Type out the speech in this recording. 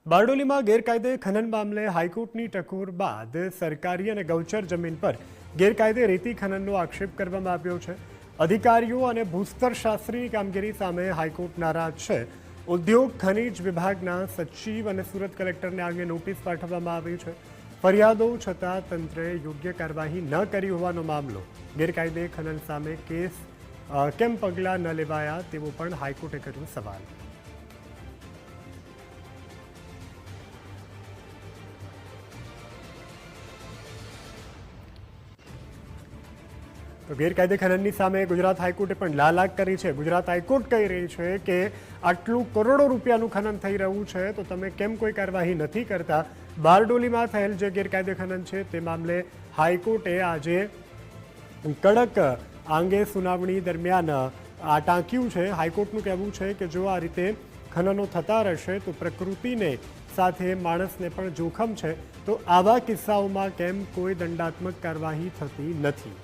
બારડોલીમાં ગેરકાયદે ખનન મામલે હાઈકોર્ટની ટકોર બાદ સરકારી અને ગૌચર જમીન પર ગેરકાયદે રેતી ખનનનો આક્ષેપ કરવામાં આવ્યો છે। અધિકારીઓ અને ભૂસ્તરશાસ્ત્રીની કામગીરી સામે હાઈકોર્ટ નારાજ છે। ઉદ્યોગ ખનિજ વિભાગના સચિવ અને સુરત કલેક્ટરને આગે નોટિસ પાઠવવામાં આવી છે। ફરિયાદો છતાં તંત્રે યોગ્ય કાર્યવાહી ન કરી હોવાનો મામલો। ગેરકાયદે ખનન સામે કેમ પગલાં ન લેવાયા તેવો પણ હાઈકોર્ટે કર્યો સવાલ। તો ગેરકાયદે ખનનની સામે ગુજરાત હાઈકોર્ટે પણ લાલાક કરી છે। ગુજરાત હાઈકોર્ટ કહી રહી છે કે આટલું કરોડો રૂપિયાનું ખનન થઈ રહ્યું છે તો તમે કેમ કોઈ કાર્યવાહી નથી કરતા। બારડોલીમાં થયેલ જે ગેરકાયદે ખનન છે તે મામલે હાઈકોર્ટે આજે કડક અંગે સુનાવણી દરમિયાન આ ટાંક્યું છે। હાઈકોર્ટનું કહેવું છે કે જો આ રીતે ખનનો થતા રહેશે તો પ્રકૃતિને સાથે માણસને પણ જોખમ છે, તો આવા કિસ્સાઓમાં કેમ કોઈ દંડાત્મક કાર્યવાહી થતી નથી।